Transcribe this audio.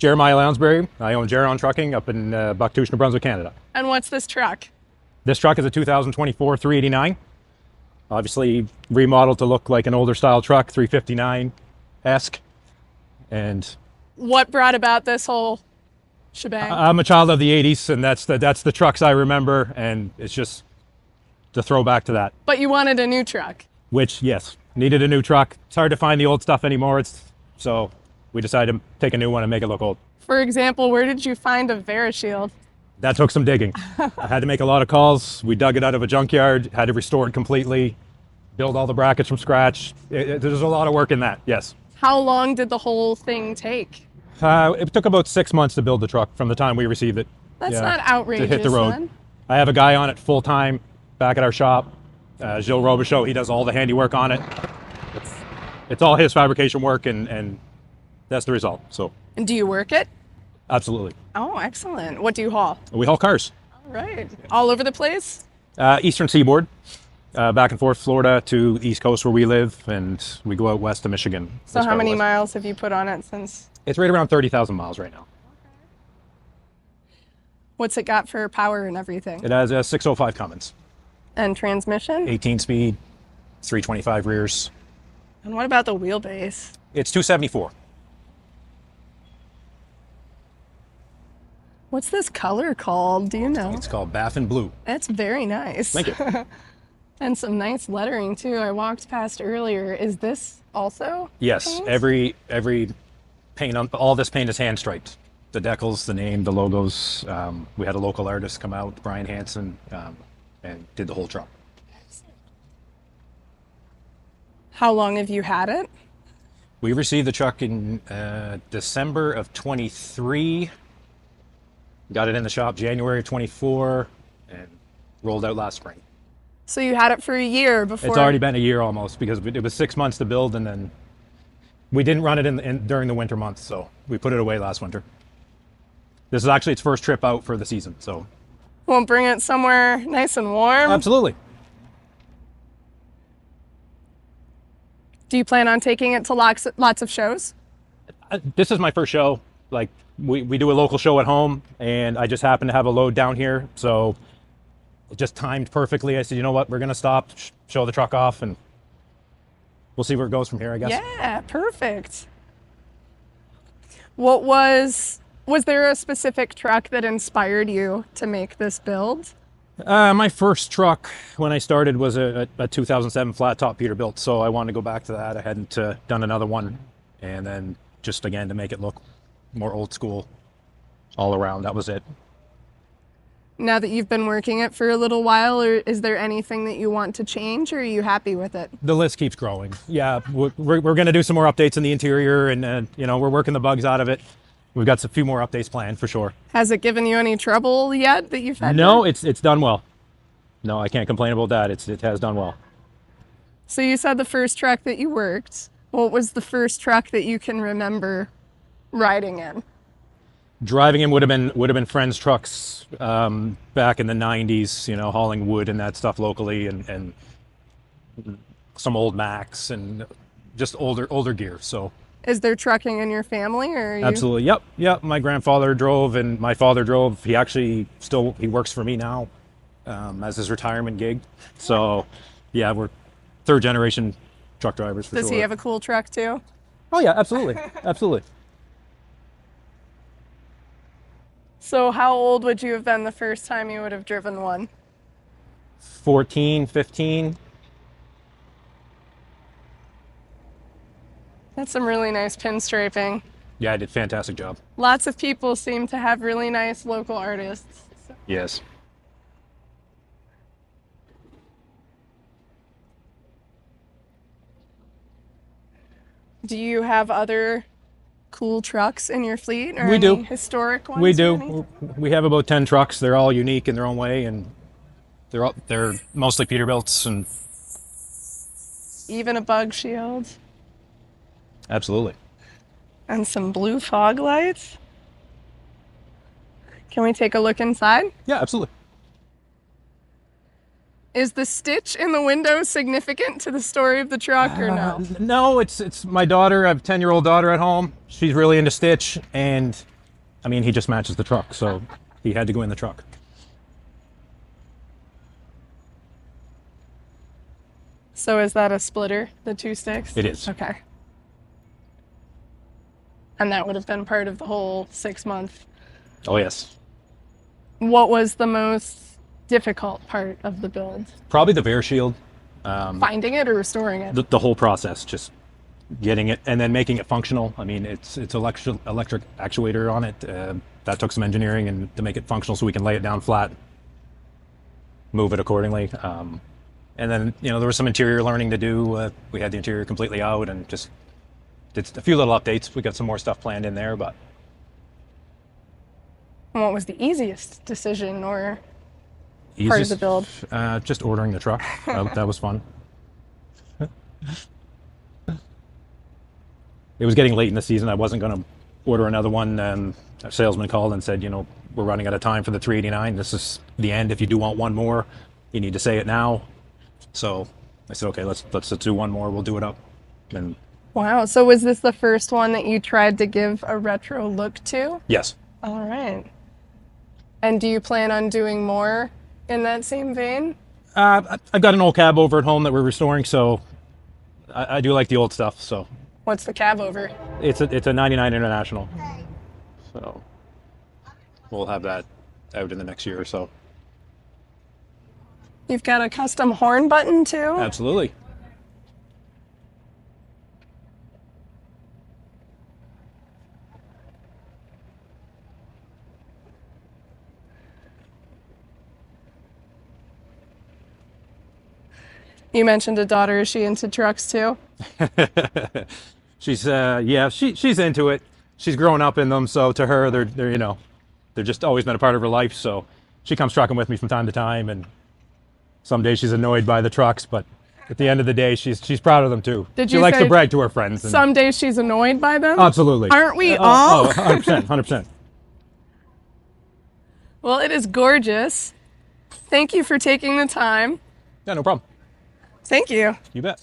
Jeremiah Lounsbury. I own Geron Trucking up in Bucktouche, New Brunswick, Canada. And what's this truck? This truck is a 2024 389. Obviously remodeled to look like an older style truck, 359-esque. And What brought about this whole shebang? I'm a child of the 80s, and that's the trucks I remember, and it's just to throw back to that. But you wanted a new truck. Which, yes, needed a new truck. It's hard to find the old stuff anymore, so we decided to take a new one and make it look old. For example, where did you find a VeriShield? That took some digging. I had to make a lot of calls. We dug it out of a junkyard, had to restore it completely, build all the brackets from scratch. There's a lot of work in that, yes. How long did the whole thing take? It took about 6 months to build the truck from the time we received it. That's not outrageous, to hit the road. then. I have a guy on it full time back at our shop, Gilles Robichaud. He does all the handiwork on it. It's all his fabrication work, and that's the result. So, And do you work it? absolutely. Oh, excellent. What do you haul? We haul cars. All right. All over the place? Eastern Seaboard, back and forth Florida to the East Coast where we live, and we go out west to Michigan. So how many miles have you put on it since? It's right around 30,000 miles right now. What's it got for power and everything? It has a 605 Cummins, And transmission? 18 speed, 325 rears. And what about the wheelbase? It's 274. What's this color called? Do you know? It's called Baffin Blue. That's very nice. Thank you. And some nice lettering too. I walked past earlier. Is this also? Yes, paint? every paint on all this paint is hand striped. The decals, the name, the logos. We had a local artist come out, Brian Hansen, and did the whole truck. How long have you had it? We received the truck in December of 23. Got it in the shop January of 24, and rolled out last spring. So you had it for a year before? It's already been a year almost, because it was 6 months to build, and then we didn't run it during the winter months, so we put it away last winter. This is actually its first trip out for the season, so. Won't bring it somewhere nice and warm? Absolutely. Do you plan on taking it to lots of shows? This is my first show. Like, we do a local show at home, and I just happened to have a load down here, so it just timed perfectly. I said, you know what, we're going to stop, show the truck off, and we'll see where it goes from here, I guess. Yeah, perfect. What was there a specific truck that inspired you to make this build? My first truck when I started was a 2007 flat top Peterbilt, so I wanted to go back to that. I hadn't done another one, and then just again to make it look more old school all around. That was it. Now that you've been working it for a little while, or is there anything that you want to change, or are you happy with it? The list keeps growing. Yeah, we're going to do some more updates in the interior, and we're working the bugs out of it. We've got a few more updates planned for sure. Has it given you any trouble yet that you've had? No, it's done well. No, I can't complain about that. It has done well. So you said the first truck that you worked. What was the first truck that you can remember riding in? Driving in would have been friends' trucks back in the 90s, hauling wood and that stuff locally, and some old Macs and just older gear. So. Is there trucking in your family, or are you... Absolutely. Yep. My grandfather drove, and my father drove. He actually he works for me now as his retirement gig. So, yeah, we're third generation truck drivers for sure. Does he have a cool truck too? Oh yeah, absolutely, absolutely. So how old would you have been the first time you would have driven one? 14, 15. That's some really nice pinstriping. Yeah, I did a fantastic job. Lots of people seem to have really nice local artists. Yes. Do you have other cool trucks in your fleet, or We do. any historic ones? We or do. anything? We have about 10 trucks. They're all unique in their own way, and they're mostly Peterbilts, and Even a bug shield. absolutely. And some blue fog lights. Can we take a look inside? Yeah, absolutely. Is the stitch in the window significant to the story of the truck, or no? No, it's my daughter. I have a 10-year-old daughter at home. She's really into Stitch, and I mean, he just matches the truck, so he had to go in the truck. So is that a splitter, the 2 sticks? It is. Okay. And that would have been part of the whole 6-month. Oh, yes. What was the most difficult part of the build? Probably the bear shield. Finding it or restoring it? The whole process, just getting it and then making it functional. I mean, it's electric actuator on it. That took some engineering and to make it functional so we can lay it down flat, move it accordingly. And then, you know, there was some interior learning to do. We had the interior completely out and just did a few little updates. We got some more stuff planned in there, but. And what was the easiest decision or part of the build? Just ordering the truck. That was fun. It was getting late in the season. I wasn't going to order another one. And a salesman called and said, you know, we're running out of time for the 389. This is the end. If you do want one more, you need to say it now. So I said, okay, let's do one more. We'll do it up. And Wow. So was this the first one that you tried to give a retro look to? yes. All right. And do you plan on doing more in that same vein? I've got an old cab over at home that we're restoring, so I do like the old stuff. So What's the cab over? it's a 99 International. So we'll have that out in the next year or so. You've got a custom horn button too? Absolutely. You mentioned a daughter. Is she into trucks too? She's she's into it. She's grown up in them, so to her they're you know, they're just always been a part of her life. So she comes trucking with me from time to time, and some days she's annoyed by the trucks, but at the end of the day she's proud of them too. She likes to brag to her friends. And Some days she's annoyed by them? absolutely. Aren't we all? 100%, 100%. Well, it is gorgeous. Thank you for taking the time. Yeah, no problem. Thank you. You bet.